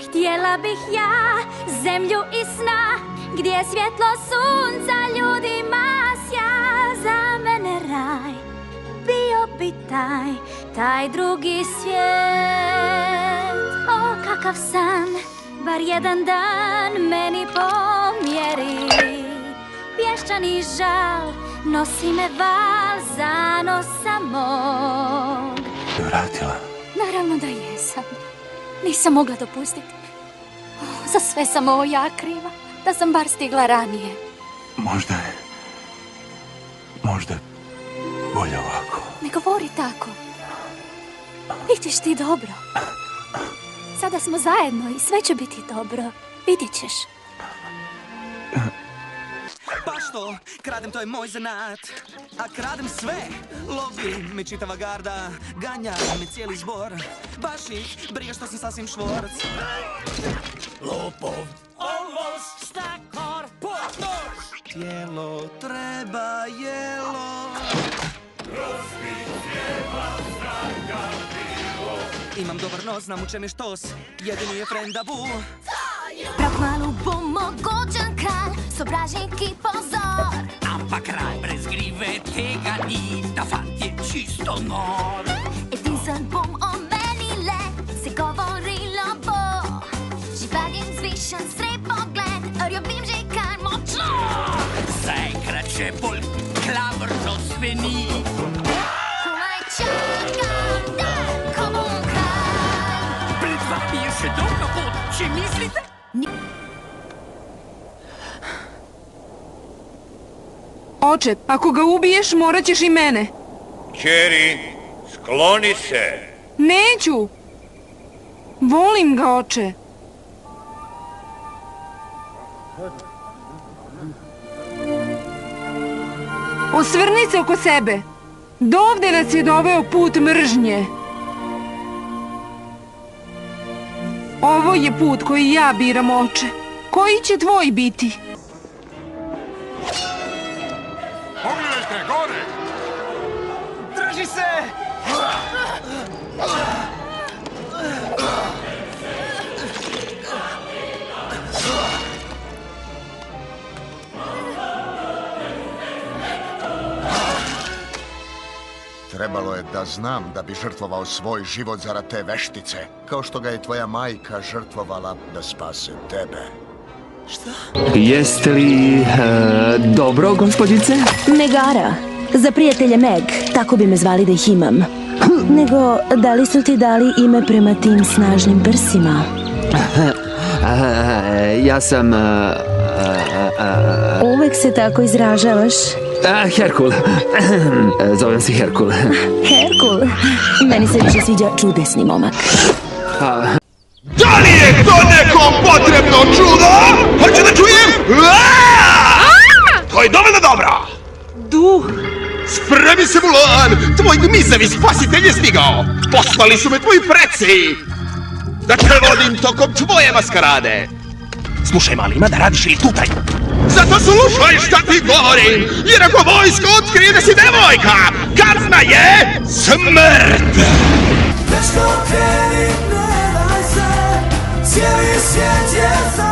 Htjela bih ja zemlju i sna, gdje svjetlo sunca ljudima sja. Za mene raj bio bi taj drugi svijet. O, kakav san, bar jedan dan meni pomjeri. Pješčani žal nosi me val zanosa mog. Vratila? Naravno da jesam. Nisam mogla dopustiti. Za sve sam ovo ja kriva. Da sam bar stigla ranije. Možda je bolje ovako. Ne govori tako. Vidiš ti dobro. Sada smo zajedno i sve će biti dobro. Vidjet ćeš. Baš to, kradem, to je moj zanat. A kradem sve, lovi me čitava garda. Ganja me cijeli zbor. Baš ih briga što sam sasvim švorc. Lopov, almost, stakor, potnož. Tijelo treba jelo. Imam dobar nos, namučene štos. Jedini je frenda bu. Prav malu bom mogočen kralj, sovražnik i pozor. Ampak kralj brez grive tega ni, ta fant je čisto nor. Edinstven bom omenile, se govorilo bo. Živahni zvišen strep pogled, rjobim že kar močno. Zaenkrat še bolj klavrno zveni. Komaj čakam, da ko bom kralj. Pred vami je še dolga pot, če mislite? Oče, ako ga ubiješ, morat ćeš i mene. Kćeri, skloni se. Neću. Volim ga, oče. Osvrni se oko sebe. Dovde nas je doveo put mržnje. Ovo je put koji ja biram, oče. Koji će tvoj biti? Pogledajte, gore! Drži se! Trebalo je da znam da bi žrtvovao svoj život zarad te veštice, kao što ga je tvoja majka žrtvovala da spase tebe. Jeste li dobro, gospodice? Megara. Za prijatelje Meg, tako bi me zvali da ih imam. Nego, da li su ti dali ime prema tim snažnim prsima? Ja sam... Uvek se tako izražavaš. Herkul. Zovem se Herkul. Herkul? Meni se više sviđa čudesni momak. Da li je to nekom potrebno čudo? Hoće da čujem? To je dovoljno dobro! Duh! Spremi se, Mulan! Tvoj gmizavi spasitelj je stigao! Poslali su me tvoji preci! Da te vodim tokom tvoje maskarade! Slušaj, mali, ima da radiš ili tutaj? Zato slušaj šta ti govorim! Jer ako vojska otkrije da si devojka, kazna je smrt! Teško kreni, ne daj se, cijeli svijet je za